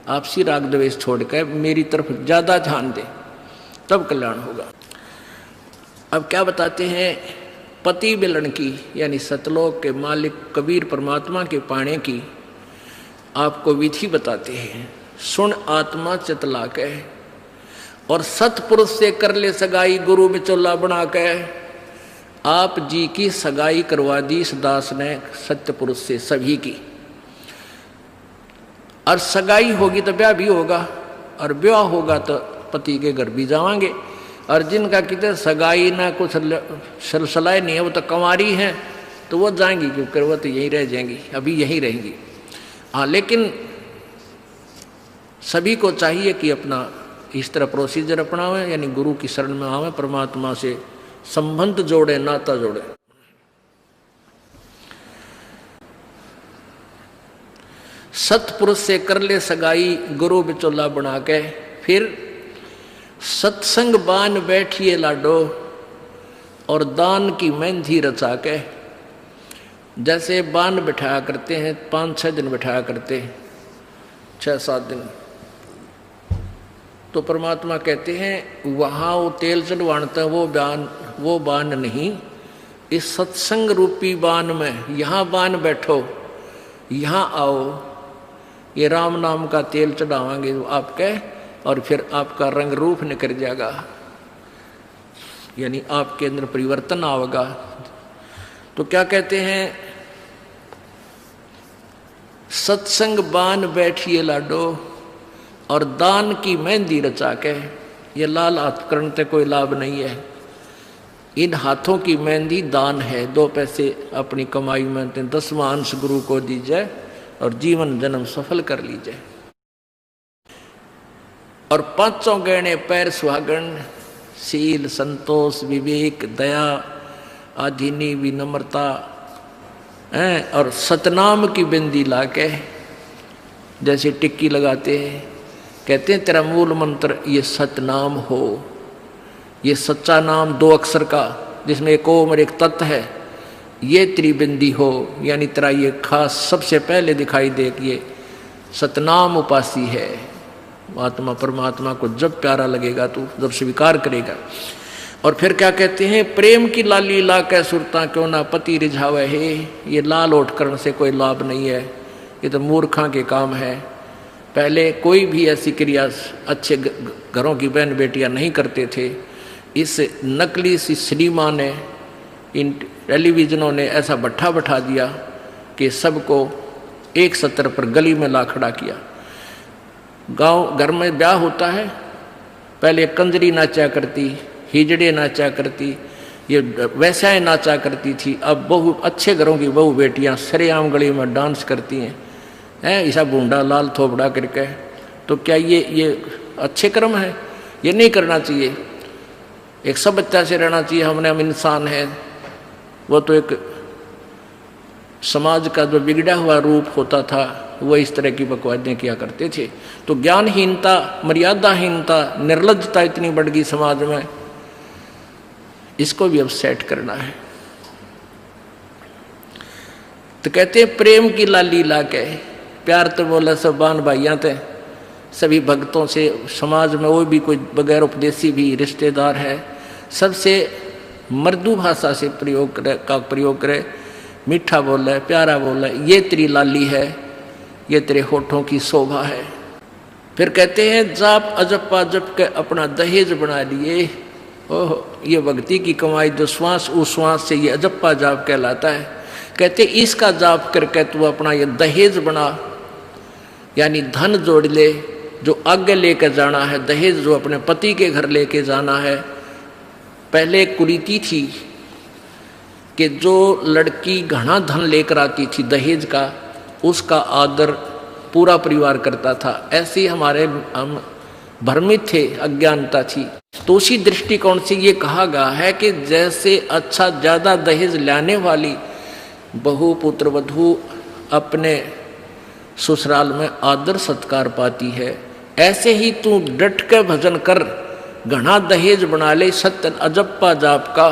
आपसी राग द्वेष छोड़कर मेरी तरफ ज़्यादा ध्यान दे, तब कल्याण होगा। अब क्या बताते हैं, पति मिलन की यानी सतलोक के मालिक कबीर परमात्मा के पाने की आपको विधि बताते हैं। सुन आत्मा चितला के और सतपुरुष से कर ले सगाई, गुरु बिचौला बना के आप जी की सगाई करवा दी इस दास ने सत्य पुरुष से सभी की। और सगाई होगी तो ब्याह भी होगा, और ब्याह होगा तो पति के घर भी जावांगे। और जिनका कितने सगाई ना कुछ सलसलाए नहीं है, वो तो कंवारी हैं, तो वो जाएंगी, क्योंकि वो तो यहीं रह जाएंगी, अभी यहीं रहेंगी। हाँ, लेकिन सभी को चाहिए कि अपना इस तरह प्रोसीजर अपनावें, यानी गुरु की शरण में आवें, परमात्मा से संबंध जोड़े, नाता जोड़े। सतपुरुष से कर ले सगाई, गुरु बिचौला बना के, फिर सत्संग बान बैठिए लाडो और दान की मेहंदी रचा के। जैसे बान बिठाया करते हैं, 5-6 दिन बिठाया करते हैं, 6-7 दिन, तो परमात्मा कहते हैं वहाँ वो तेल चढ़वाता है, वो बान नहीं, इस सत्संग रूपी बान में यहाँ बान बैठो, यहाँ आओ, ये राम नाम का तेल चढ़ावांगे आपके, और फिर आपका रंग रूप निकल जाएगा, यानी आपके अंदर परिवर्तन आएगा। तो क्या कहते हैं, सत्संग बान बैठिए लाडो और दान की मेहंदी रचा के। ये लाल हाथ करने से कोई लाभ नहीं है, इन हाथों की मेहंदी दान है। 2 पैसे अपनी कमाई में 10वां अंश गुरु को दीजिए और जीवन जन्म सफल कर लीजिए। और 5 गहने पैर सुहागन, शील, संतोष, विवेक, दया, आधीनी, विनम्रता, और सतनाम की बिंदी लाके, जैसे टिक्की लगाते हैं, कहते हैं तेरा मूल मंत्र ये सतनाम हो, ये सच्चा नाम 2 अक्षर का जिसमें एक ओम और एक तत् है, ये त्रिबिंदी हो, यानी तेरा ये खास सबसे पहले दिखाई दे कि ये सतनाम उपासी है। आत्मा परमात्मा को जब प्यारा लगेगा तो जब स्वीकार करेगा। और फिर क्या कहते हैं, प्रेम की लाली ला कै सुरता क्यों ना पति रिझावे है। ये लाल ओठ करने से कोई लाभ नहीं है, ये तो मूर्खों के काम है। पहले कोई भी ऐसी क्रिया अच्छे घरों की बहन बेटियां नहीं करते थे। इस नकली सी सिनेमा ने, इन टेलीविजनों ने ऐसा भट्ठा बैठा दिया कि सबको एक सत्र पर गली में ला खड़ा किया। गांव घर में ब्याह होता है, पहले कंजरी नाचा करती, हिजड़े नाचा करती, ये वैसाएं नाचा करती थी। अब बहु अच्छे घरों की बहु बेटियां सरेआम गली में डांस करती हैं, ऐसा बूंदा लाल थोपड़ा करके। तो क्या ये अच्छे कर्म है? ये नहीं करना चाहिए। एक सब बच्चा से रहना चाहिए, हम इंसान हैं। वो तो एक समाज का जो बिगड़ा हुआ रूप होता था, वो इस तरह की बकवादें किया करते थे। तो ज्ञानहीनता, मर्यादाहीनता, निर्लज्जता इतनी बढ़ गई समाज में, इसको भी अब सेट करना है। तो कहते हैं प्रेम की लाली ला के, प्यार तो बोला सब बान भाइयां थे, सभी भक्तों से, समाज में वो भी कोई बगैर उपदेशी भी रिश्तेदार है, सबसे मृदु भाषा से प्रयोग करे, मीठा बोले, प्यारा बोले, ये तेरी लाली है, ये तेरे होठों की शोभा है। फिर कहते हैं जाप अजप्पा जप के अपना दहेज बना लिए। ओह, ये भक्ति की कमाई जो श्वास उश्वास से ये अजप्पा जाप कहलाता है। कहते इसका जाप करके तू अपना ये दहेज बना, यानी धन जोड़ ले, जो आगे लेकर जाना है, दहेज जो अपने पति के घर लेके जाना है। पहले कुरीति थी कि जो लड़की घना धन लेकर आती थी दहेज का, उसका आदर पूरा परिवार करता था। ऐसे ही हम भ्रमित थे, अज्ञानता थी। तो उसी दृष्टिकोण से ये कहा गया है कि जैसे अच्छा ज़्यादा दहेज लाने वाली बहू पुत्र वधू अपने ससुराल में आदर सत्कार पाती है, ऐसे ही तू डट के भजन कर, घना दहेज बना ले। सत्य अजप्पा जाप का,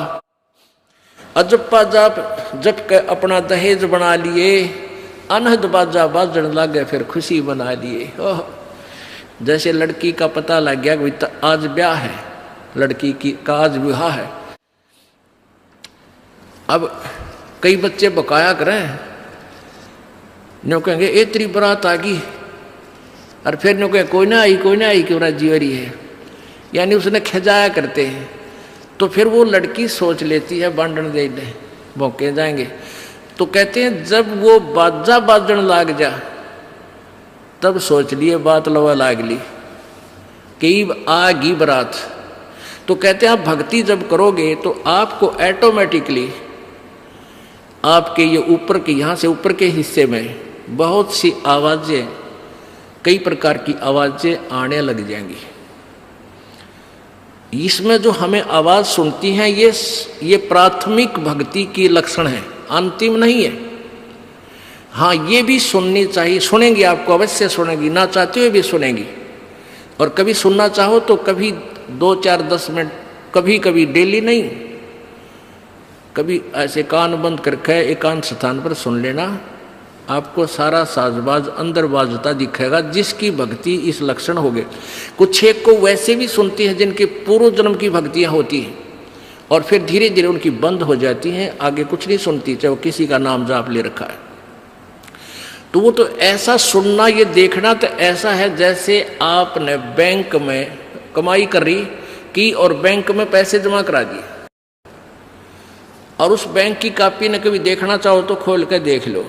अजप्पा जाप जप के अपना दहेज बना लिए, अनहद बाजा बाजन लागे फिर खुशी बना लिए। ओह, जैसे लड़की का पता लग गया कि आज ब्याह है, लड़की की का आज विवाह है। अब कई बच्चे बकाया करें, न्यों कहेंगे इतनी बारात आ गई, और फिर न्यों कहें कोई ना आई क्यों राजी हो रही है, यानी उसने खिजाया करते हैं। तो फिर वो लड़की सोच लेती है बांधन दे ले मौके जाएंगे। तो कहते हैं जब वो बाजा बाजन लाग जा तब सोच लिए बात लवा लाग ली कि आगी बारात। तो कहते हैं आप भक्ति जब करोगे तो आपको ऑटोमेटिकली आपके ये ऊपर के यहाँ से ऊपर के हिस्से में बहुत सी आवाजें, कई प्रकार की आवाजें आने लग जाएंगी। इसमें जो हमें आवाज सुनती हैं ये प्राथमिक भक्ति की लक्षण है, अंतिम नहीं है। हाँ, ये भी सुननी चाहिए, सुनेंगी, आपको अवश्य सुनेंगी, ना चाहते हुए भी सुनेंगी। और कभी सुनना चाहो तो कभी 2, 4, 10 मिनट, कभी कभी डेली नहीं, कभी ऐसे कान बंद करके एकांत स्थान पर सुन लेना, आपको सारा साजबाज अंदर बाजता दिखेगा, जिसकी भक्ति इस लक्षण हो गए। कुछ एक को वैसे भी सुनती है जिनके पूर्व जन्म की भक्तियां होती हैं और फिर धीरे धीरे उनकी बंद हो जाती हैं, आगे कुछ नहीं सुनती, चाहे वो किसी का नाम जाप ले रखा है। तो वो तो ऐसा सुनना, ये देखना तो ऐसा है जैसे आपने बैंक में कमाई कर रही की और बैंक में पैसे जमा करा दिए, और उस बैंक की कॉपी ने कभी देखना चाहो तो खोल कर देख लो।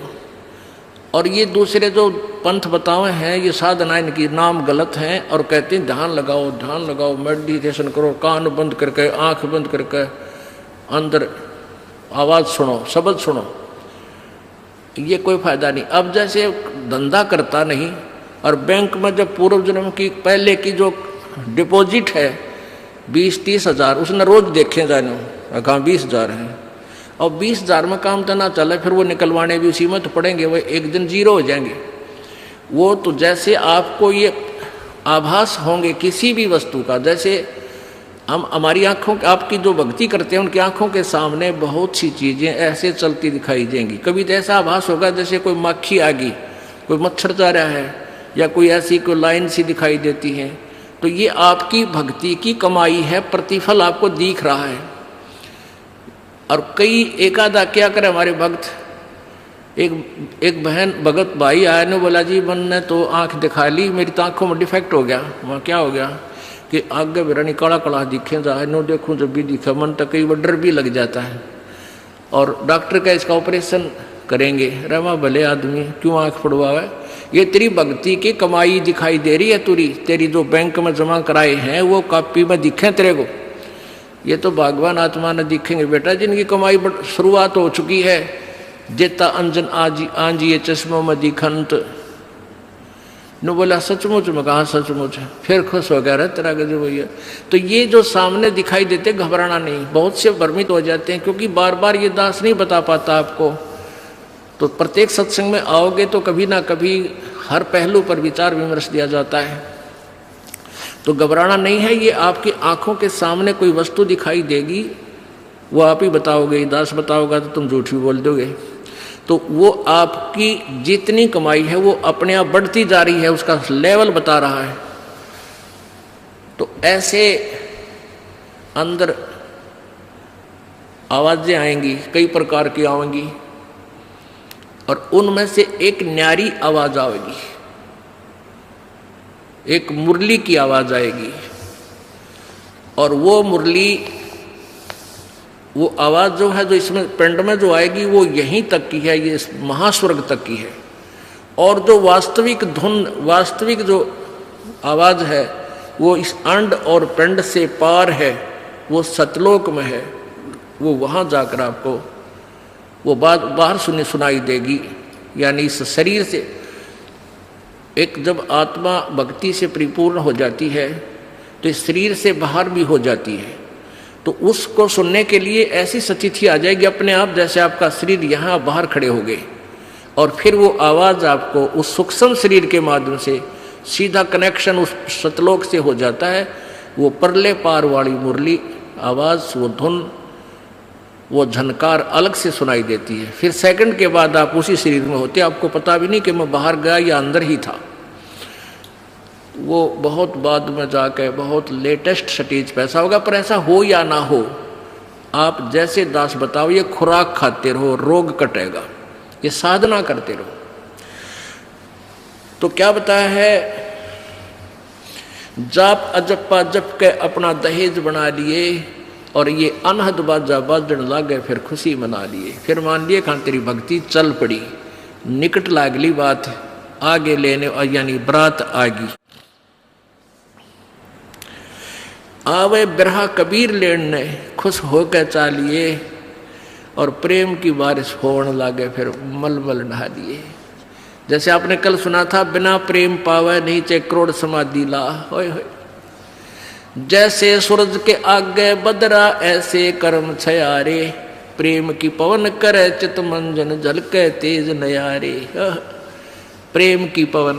और ये दूसरे जो पंथ बतावे हैं, ये साधना इनकी नाम गलत हैं और कहते हैं ध्यान लगाओ, मेडिटेशन करो, कान बंद करके, आंख बंद करके, अंदर आवाज़ सुनो, शब्द सुनो, ये कोई फायदा नहीं। अब जैसे धंधा करता नहीं और बैंक में जब पूर्व जन्म की पहले की जो डिपॉजिट है 20-30 हज़ार, उसने रोज देखे जाने, कहाँ 20,000 हैं, और 20,000 में काम तो ना चले, फिर वो निकलवाने भी उसी में तो पड़ेंगे, वो एक दिन जीरो हो जाएंगे। वो तो जैसे आपको ये आभास होंगे किसी भी वस्तु का, जैसे हम हमारी आँखों, आपकी जो भक्ति करते हैं उनकी आँखों के सामने बहुत सी चीज़ें ऐसे चलती दिखाई देंगी। कभी तो ऐसा आभास होगा जैसे कोई मक्खी आ गई, कोई मच्छर जा रहा है, या कोई ऐसी कोई लाइन सी दिखाई देती है। तो ये आपकी भक्ति की कमाई है, प्रतिफल आपको दिख रहा है। और कई एकादा क्या करे हमारे भक्त, एक बहन भगत भाई आया ने बोला जी मैंने तो आँख दिखा ली, मेरी तो आँखों में डिफेक्ट हो गया। वहाँ क्या हो गया कि आगे मेरा काला काला दिखे जा, नो देखूँ जब भी दिखा, मन तक कई बार डर भी लग जाता है। और डॉक्टर का इसका ऑपरेशन करेंगे, रमा भले आदमी क्यों आँख पड़वावे, ये तेरी भक्ति की कमाई दिखाई दे रही है, तेरी जो बैंक में जमा कराए हैं वो कॉपी में दिखे तेरे को। ये तो भगवान आत्मा ने दिखेंगे बेटा, जिनकी कमाई शुरुआत हो चुकी है। जेता अंजन आंजी ये चश्मों में दिखंत न बोला सचमुच में, कहा सचमुच है, फिर खुश हो गया तेरा गजब भैया। तो ये जो सामने दिखाई देते घबराना नहीं, बहुत से भ्रमित हो जाते हैं क्योंकि बार बार ये दास नहीं बता पाता आपको। तो प्रत्येक सत्संग में आओगे तो कभी ना कभी हर पहलू पर विचार विमर्श दिया जाता है। तो घबराना नहीं है, ये आपकी आंखों के सामने कोई वस्तु दिखाई देगी, वो आप ही बताओगे, दास बताओगा तो तुम झूठ भी बोल दोगे। तो वो आपकी जितनी कमाई है वो अपने आप बढ़ती जा रही है, उसका लेवल बता रहा है। तो ऐसे अंदर आवाजें आएंगी, कई प्रकार की आएंगी, और उनमें से एक न्यारी आवाज आएगी, एक मुरली की आवाज आएगी। और वो मुरली, वो आवाज जो है, जो इसमें पिंड में जो आएगी वो यहीं तक की है, ये महास्वर्ग तक की है। और जो वास्तविक धुन, वास्तविक जो आवाज है वो इस अंड और पिंड से पार है, वो सतलोक में है। वो वहाँ जाकर आपको वो बात बाहर सुनाई देगी। यानी इस शरीर से एक जब आत्मा भक्ति से परिपूर्ण हो जाती है तो इस शरीर से बाहर भी हो जाती है। तो उसको सुनने के लिए ऐसी स्थिति आ जाएगी अपने आप, जैसे आपका शरीर यहाँ बाहर खड़े हो गए, और फिर वो आवाज़ आपको उस सूक्ष्म शरीर के माध्यम से सीधा कनेक्शन उस सतलोक से हो जाता है। वो परले पार वाली मुरली आवाज़, वो धुन, वो झनकार अलग से सुनाई देती है। फिर सेकंड के बाद आप उसी शरीर में होते, आपको पता भी नहीं कि मैं बाहर गया या अंदर ही था। वो बहुत बाद में जाके बहुत लेटेस्ट स्टेज पे ऐसा होगा। पर ऐसा हो या ना हो, आप जैसे दास बताओ, ये खुराक खाते रहो, रोग कटेगा, ये साधना करते रहो। तो क्या बताया है, जाप अजप्पा जप के अपना दहेज बना लिए और ये अनहद बाजा बाजन लागे, फिर खुशी मना लिए। फिर मान लिए खान तेरी भक्ति चल पड़ी, निकट लागली बात आगे लेने, यानी बरात आगी। आवे बिरहा कबीर लेने, खुश होकर चालिए और प्रेम की बारिश होने लागे, फिर मलमल नहा लिए। जैसे आपने कल सुना था, बिना प्रेम पावे नहीं चे करोड़ समाधि ला। होय होय। जैसे सूरज के आगे बदरा ऐसे कर्म छयारे, प्रेम की पवन करे चित मंजन झलके तेज नयारे। प्रेम की पवन,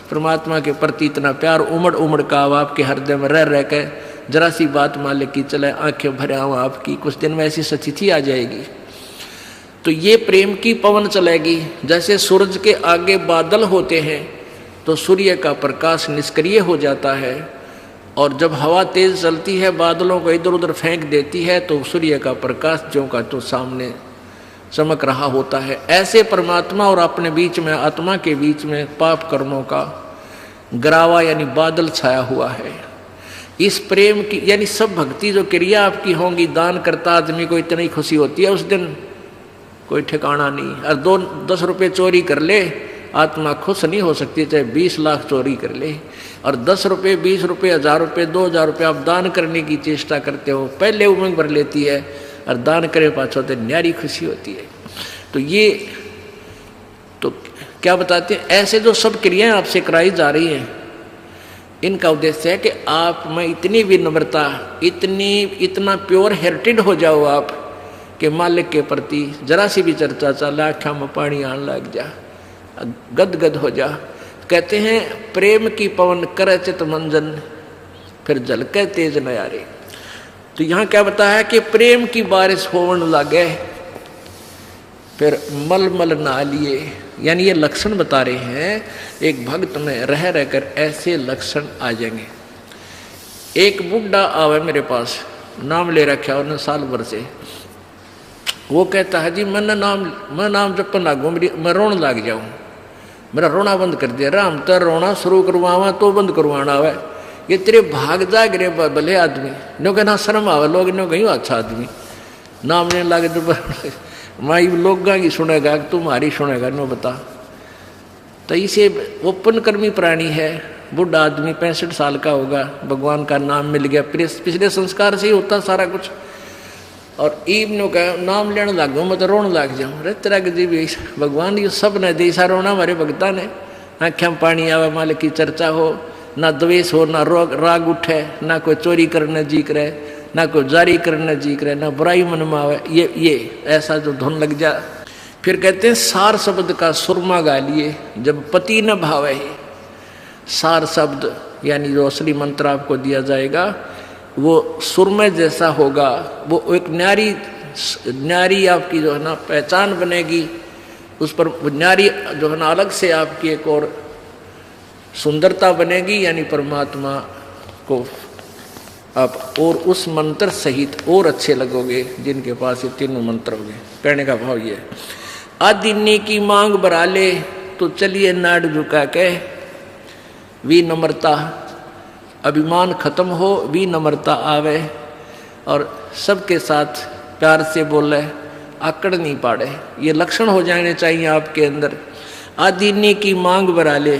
परमात्मा के प्रति इतना प्यार उमड़ उमड़ का आपके हृदय में रह के, जरा सी बात मालिक की चले आंखें भरे आऊं आपकी, कुछ दिन में ऐसी सचिथी आ जाएगी। तो ये प्रेम की पवन चलेगी। जैसे सूरज के आगे बादल होते हैं तो सूर्य का प्रकाश निष्क्रिय हो जाता है, और जब हवा तेज चलती है बादलों को इधर उधर फेंक देती है तो सूर्य का प्रकाश ज्यों का तो सामने चमक रहा होता है। ऐसे परमात्मा और अपने बीच में, आत्मा के बीच में पाप कर्मों का गरावा यानी बादल छाया हुआ है। इस प्रेम की यानी सब भक्ति जो क्रिया आपकी होंगी, दान करता आदमी को इतनी खुशी होती है उस दिन कोई ठिकाना नहीं। और 10 रुपये चोरी कर ले, आत्मा खुश नहीं हो सकती, चाहे 20 लाख चोरी कर ले। और 10 रुपये, 20 रुपये, 1000 रुपये, 2000 रुपये आप दान करने की चेष्टा करते हो, पहले उमंग भर लेती है, और दान करे पाछो तो न्यारी खुशी होती है। तो ये तो क्या बताते हैं, ऐसे जो सब क्रियाएं आपसे कराई जा रही हैं, इनका उद्देश्य है कि आप में इतनी विनम्रता, इतना प्योर हेरिटेड हो जाओ आप कि मालिक के प्रति जरा सी भी चर्चा चले आँखों में पानी आने लग जा, गदगद हो जा। कहते हैं प्रेम की पवन करे चित मंजन, फिर झलके तेज नयारे। तो यहाँ क्या बताया कि प्रेम की बारिश होने लगे, फिर मलमल नहा लिए। यानी ये लक्षण बता रहे हैं, एक भक्त में रह रहकर ऐसे लक्षण आ जाएंगे। एक बुढ़ा आवे मेरे पास, नाम ले रखा उन्होंने साल भर से। वो कहता है जी मैं नाम जपन लागू, मैं रोने लग जाऊँ, मेरा रोना बंद कर दिया। राम तो रोना शुरू करवावा तो बंद करवाना आवे, ये तेरे भाग जा गिरे भले आदमी, नो कहना शर्म आवे, लोग नो कहीं अच्छा आदमी नाम लेने लगे तो माई लोग की सुनेगा तुम्हारी सुनेगा, नो बता। तो इसे वो पुण्यकर्मी प्राणी है, बुढ़ा आदमी 65 साल का होगा, भगवान का नाम मिल गया, पिछले संस्कार से ही होता सारा कुछ। और ईब का नाम लेने लग गो, मैं तो रोने लग जाऊँ। अरे तेरा जी भी भगवान ये सब ने देसा रोना हमारे भगता ने, आँखें में पानी आवे, मालिक की चर्चा हो, ना द्वेष हो, ना राग उठे, ना कोई चोरी करने जी करे, ना कोई जारी करने जी करे, ना बुराई मन में आवे, ये ऐसा जो धुन लग जा। फिर कहते हैं सार शब्द का सुरमा गा लिए, जब पति न भावे। सार शब्द यानी जो असली मंत्र आपको दिया जाएगा वो सुरमय जैसा होगा, वो एक न्यारी आपकी जो है ना पहचान बनेगी, उस पर न्यारी जो है ना अलग से आपकी एक और सुंदरता बनेगी। यानी परमात्मा को आप और उस मंत्र सहित और अच्छे लगोगे जिनके पास ये तीनों मंत्र होंगे। कहने का भाव ये, आदिन्नी की मांग बरा ले तो चलिए नाड़ झुका के, विनम्रता, अभिमान खत्म हो, विनम्रता आवे और सबके साथ प्यार से बोले, आकड़ नहीं पाड़े। ये लक्षण हो जाने चाहिए आपके अंदर। आदिन्नी की मांग बरा ले,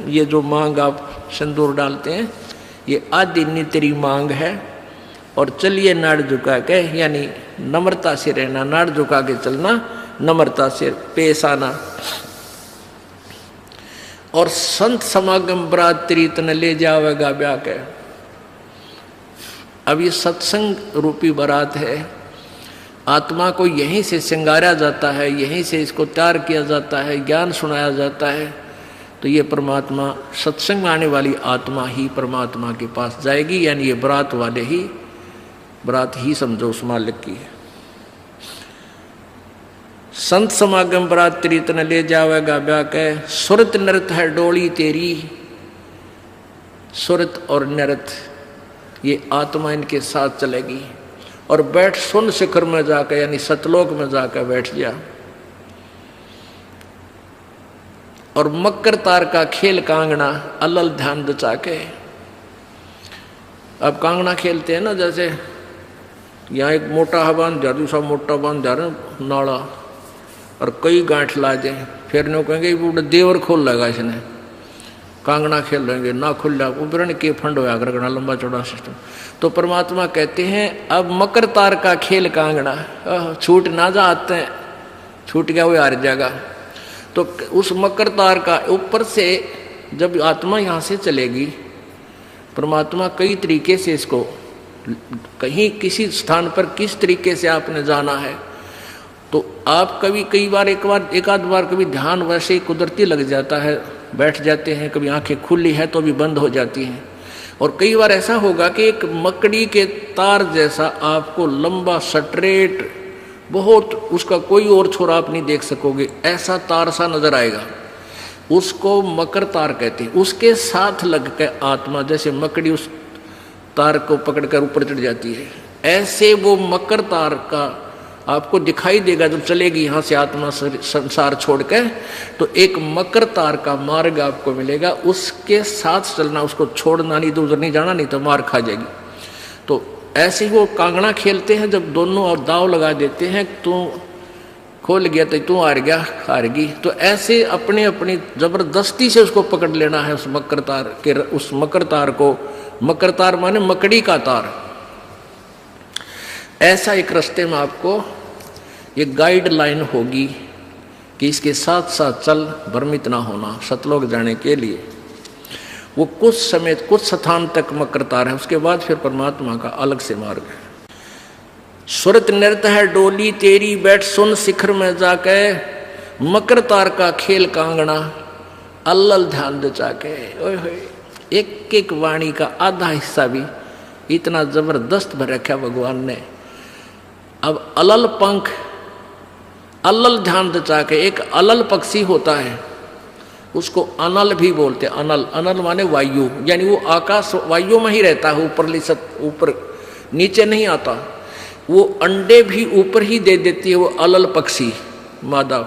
ये जो मांग आप सिंदूर डालते हैं ये आदिन्नी तेरी मांग है, और चलिए नाड़ झुका के, यानी नम्रता से रहना, नाड़ झुका के चलना, नम्रता से पेश आना। और संत समागम बरातरी तन ले जावेगा ब्याह के। अब ये सत्संग रूपी बारात है, आत्मा को यहीं से श्रृंगारा जाता है, यहीं से इसको तैयार किया जाता है, ज्ञान सुनाया जाता है। तो ये परमात्मा, सत्संग में आने वाली आत्मा ही परमात्मा के पास जाएगी, यानी ये बरात वाले ही, बरात ही समझो उस मालिक की है। संत समागम बरातरी तन ले जावेगा ब्याह के, सुरत नृत है डोली तेरी, सुरत और नृत ये आत्मा इनके साथ चलेगी और बैठ सुन शिखर में जाकर यानी सतलोक में जाकर बैठ जा। और मकर तार का खेल कांगना अलल ध्यान दचा के। अब कांगना खेलते हैं ना, जैसे यहाँ एक मोटा बांध दिया, दूसरा मोटा बांध दिया नाला और कई गांठ ला दे, फिर नहीं कहेंगे वो देवर खोल लगा इसने, कांगना खेल रहेंगे ना खुल जा उबरण के फंड होया करना लंबा चौड़ा सिस्टम। तो परमात्मा कहते हैं अब मकर तार का खेल कांगना, छूट ना जाते हैं, छूट गया वो हार जाएगा। तो उस मकर तार का ऊपर से जब आत्मा यहाँ से चलेगी, परमात्मा कई तरीके से इसको कहीं किसी स्थान पर किस तरीके से आपने जाना है, तो आप कभी कई बार एक आध बार कभी ध्यान वैसे ही कुदरती लग जाता है, बैठ जाते हैं, कभी आंखें खुली है तो भी बंद हो जाती हैं। और कई बार ऐसा होगा कि एक मकड़ी के तार जैसा आपको लंबा स्ट्रेट बहुत, उसका कोई और छोर आप नहीं देख सकोगे, ऐसा तार सा नजर आएगा, उसको मकर तार कहते हैं। उसके साथ लग के आत्मा जैसे मकड़ी उस तार को पकड़कर ऊपर चढ़ जाती है, ऐसे वो मकर तार का आपको दिखाई देगा जब चलेगी यहाँ से आत्मा संसार छोड़ के, तो एक मकर तार का मार्ग आपको मिलेगा, उसके साथ चलना, उसको छोड़ना नहीं, तो उधर नहीं जाना, नहीं तो मार खा जाएगी। तो ऐसे ही वो कांगड़ा खेलते हैं, जब दोनों और दाव लगा देते हैं, तू खोल गया तो तू हार गया, हारगी, तो ऐसे अपने अपनी जबरदस्ती से उसको पकड़ लेना है उस मकर तार के, उस मकर तार को। मकर तार माने मकड़ी का तार। ऐसा एक रास्ते में आपको ये गाइडलाइन होगी कि इसके साथ साथ चल, भ्रमित ना होना सतलोक जाने के लिए। वो कुछ समय कुछ स्थान तक मकर तार है, उसके बाद फिर परमात्मा का अलग से मार्ग है। सुरत नृत्य है डोली तेरी, बैठ सुन शिखर में जाके, मकर तार का खेल कांगना अल्लल ध्यान दे जाके। ओए होए, एक एक वाणी का आधा हिस्सा भी इतना जबरदस्त भर रखा भगवान ने। अब अलल पंख, अलल ध्यान दचा के, एक अलल पक्षी होता है, उसको अनल भी बोलते हैं। अनल, अनल माने वायु, यानी वो आकाश वायु में ही रहता है, ऊपर नीचे नहीं आता। वो अंडे भी ऊपर ही दे देती है वो अलल पक्षी मादा,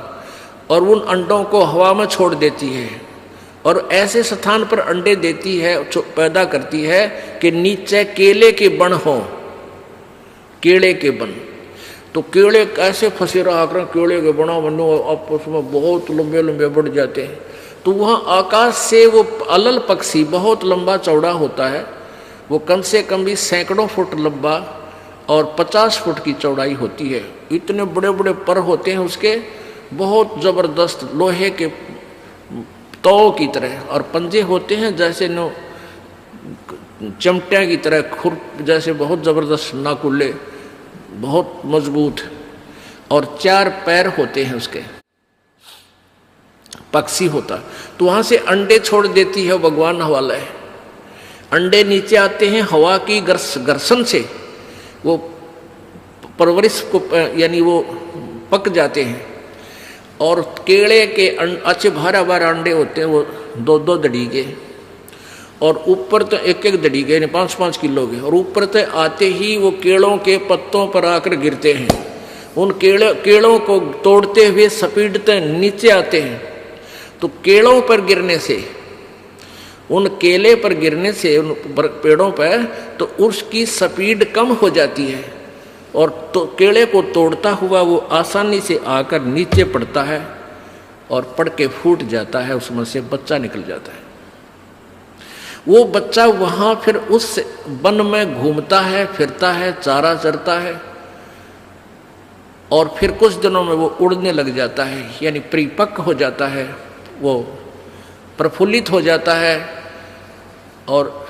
और उन अंडों को हवा में छोड़ देती है, और ऐसे स्थान पर अंडे देती है, पैदा करती है कि नीचे केले के बन हो, केले के बन। तो केले कैसे फंसे रहा कर, केले के बना बनो आपस में बहुत लंबे लंबे बढ़ जाते हैं। तो वहाँ आकाश से वो अलल पक्षी बहुत लंबा चौड़ा होता है, वो कम से कम भी सैकड़ों फुट लंबा और 50 फुट की चौड़ाई होती है। इतने बड़े बड़े पर होते हैं उसके, बहुत ज़बरदस्त लोहे के तौ की तरह, और पंजे होते हैं जैसे नो चमटिया की तरह, खुर जैसे बहुत ज़बरदस्त नाकुले, बहुत मजबूत, और 4 पैर होते हैं उसके, पक्षी होता। तो वहाँ से अंडे छोड़ देती है भगवान वाला है। अंडे नीचे आते हैं हवा की घर्षण से, वो परवरिश को यानी वो पक जाते हैं, और केले के अच्छे भारा भारा अंडे होते हैं, वो 2-2 दड़ी के, और ऊपर तो 1-1 दड़ी के, 5-5 किलो के, और ऊपर तो आते ही वो केलों के पत्तों पर आकर गिरते हैं। उन केलों को तोड़ते हुए सपीटते नीचे आते हैं। तो केलों पर गिरने से, उन केले पर गिरने से, उन पेड़ों पर, तो उसकी स्पीड कम हो जाती है, और तो केले को तोड़ता हुआ वो आसानी से आकर नीचे पड़ता है, और पड़ के फूट जाता है, उसमें से बच्चा निकल जाता है। वो बच्चा वहाँ फिर उस वन में घूमता है, फिरता है, चारा चरता है, और फिर कुछ दिनों में वो उड़ने लग जाता है, यानी परिपक्व हो जाता है, वो प्रफुल्लित हो जाता है, और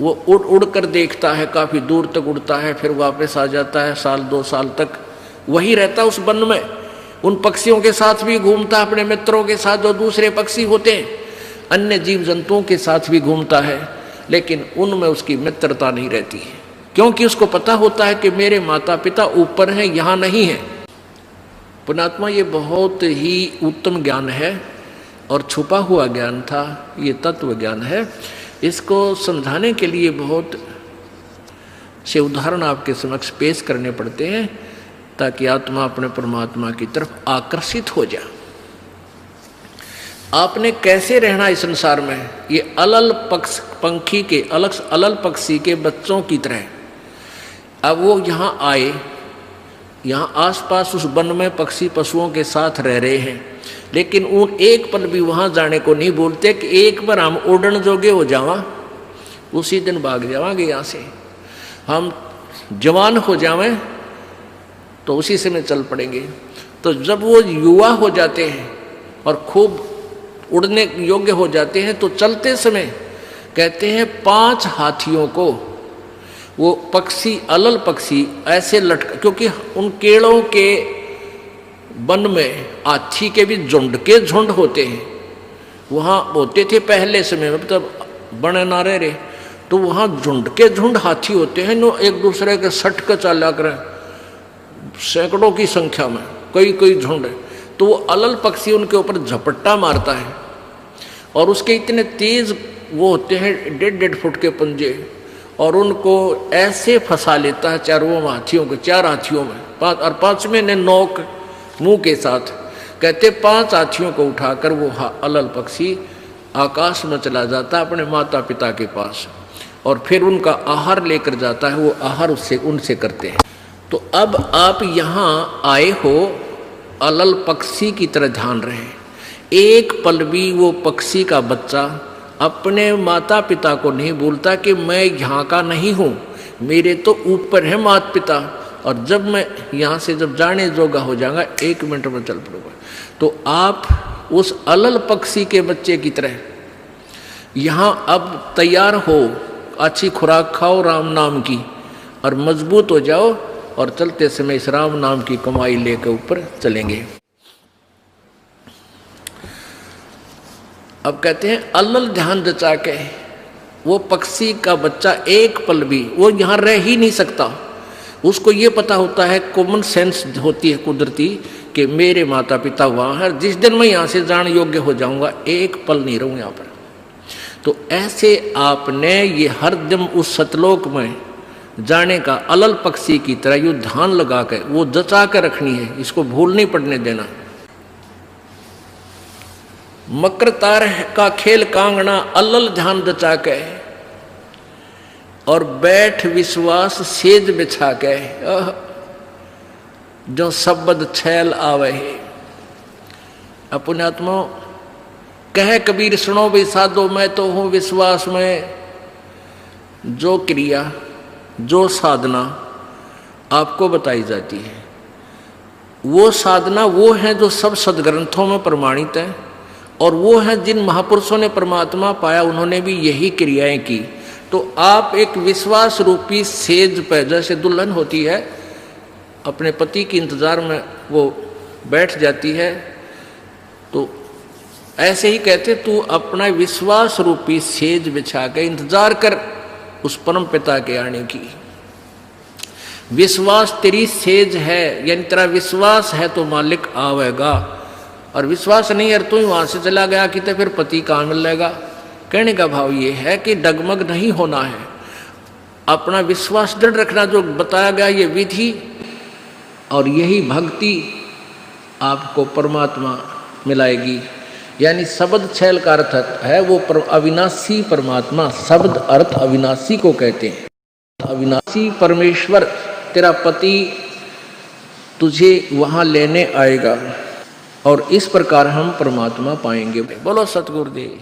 वो उड़ उड़ कर देखता है, काफ़ी दूर तक उड़ता है, फिर वापस आ जाता है, 1-2 साल तक वही रहता है उस वन में। उन पक्षियों के साथ भी घूमता है, अपने मित्रों के साथ जो दूसरे पक्षी होते हैं, अन्य जीव जंतुओं के साथ भी घूमता है, लेकिन उनमें उसकी मित्रता नहीं रहती है, क्योंकि उसको पता होता है कि मेरे माता पिता ऊपर हैं, यहाँ नहीं है। पुण्यात्मा, ये बहुत ही उत्तम ज्ञान है और छुपा हुआ ज्ञान था, ये तत्व ज्ञान है। इसको समझाने के लिए बहुत से उदाहरण आपके समक्ष पेश करने पड़ते हैं ताकि आत्मा अपने परमात्मा की तरफ आकर्षित हो जाए। आपने कैसे रहना इस संसार में, ये अलल पंखी के अलल पक्षी के बच्चों की तरह। अब वो यहाँ आए, यहाँ आसपास उस वन में पक्षी पशुओं के साथ रह रहे हैं, लेकिन उन एक पल भी वहाँ जाने को नहीं बोलते कि एक बार हम उड़न जोगे हो जावा, उसी दिन भाग जावांगे यहाँ से, हम जवान हो जावें तो उसी समय चल पड़ेंगे। तो जब वो युवा हो जाते हैं और खूब उड़ने योग्य हो जाते हैं तो चलते समय कहते हैं 5 हाथियों को वो पक्षी अलल पक्षी ऐसे लटका, क्योंकि उन केड़ों के वन में हाथी के भी झुंड के झुंड होते हैं, वहाँ होते थे पहले समय में, तब बने ना रहे, तो वहाँ झुंड के झुंड हाथी होते हैं, नो एक दूसरे के सट कर चला कर सैकड़ों की संख्या में कई झुंड है। तो वो अलल पक्षी उनके ऊपर झपट्टा मारता है और उसके इतने तेज वो होते हैं 1.5 फुट के पंजे, और उनको ऐसे फंसा लेता है चारों हाथियों को, 4 हाथियों में, 5 और 5वें ने नोक मुंह के साथ। कहते 5 हाथियों को उठाकर वो अलल पक्षी आकाश में चला जाता है अपने माता पिता के पास, और फिर उनका आहार लेकर जाता है, वो आहार उनसे करते हैं। तो अब आप यहाँ आए हो अलल पक्षी की तरह ध्यान रहे, एक पल भी वो पक्षी का बच्चा अपने माता पिता को नहीं बोलता कि मैं यहाँ का नहीं हूँ, मेरे तो ऊपर है माता पिता, और जब मैं यहाँ से जब जाने जोगा हो जाऊंगा 1 मिनट में चल पड़ूंगा। तो आप उस अलल पक्षी के बच्चे की तरह यहाँ अब तैयार हो, अच्छी खुराक खाओ राम नाम की, और मजबूत हो जाओ, और चलते समय इस राम नाम की कमाई लेकर ऊपर चलेंगे। अब कहते हैं अलल ध्यान जचा के वो पक्षी का बच्चा एक पल भी वो यहाँ रह ही नहीं सकता। उसको ये पता होता है, कॉमन सेंस होती है कुदरती, कि मेरे माता पिता वहाँ है, जिस दिन मैं यहाँ से जाने योग्य हो जाऊँगा एक पल नहीं रहूँ यहाँ पर। तो ऐसे आपने ये हर दम उस सतलोक में जाने का अलल पक्षी की तरह यू ध्यान लगा कर वो जचा कर रखनी है, इसको भूल नहीं पड़ने देना। मकर तार का खेल कांगना अलल ध्यान जचा के, और बैठ विश्वास सेज बिछा के, जो शब्द छैल आवे है। अपने आत्मा कह कबीर सुनो भी साधो, मैं तो हूँ विश्वास में। जो क्रिया जो साधना आपको बताई जाती है, वो साधना वो है जो सब सदग्रंथों में प्रमाणित है, और वो है जिन महापुरुषों ने परमात्मा पाया, उन्होंने भी यही क्रियाएं की। तो आप एक विश्वास रूपी सेज पर, जैसे दुल्हन होती है अपने पति के इंतजार में वो बैठ जाती है, तो ऐसे ही कहते तू अपना विश्वास रूपी सेज बिछा के इंतजार कर उस परम पिता के आने की। विश्वास तेरी सेज है, यानी तेरा विश्वास है तो मालिक आवेगा, और विश्वास नहीं है तू ही वहां से चला गया कि तो फिर पति कहाँ मिलेगा। कहने का भाव ये है कि डगमग नहीं होना है, अपना विश्वास दृढ़ रखना, जो बताया गया ये विधि और यही भक्ति आपको परमात्मा मिलाएगी। यानी शब्द छैल का अर्थ है वो अविनाशी परमात्मा, शब्द अर्थ अविनाशी को कहते हैं। अविनाशी परमेश्वर तेरा पति तुझे वहां लेने आएगा, और इस प्रकार हम परमात्मा पाएंगे। बोलो सतगुरुदेव।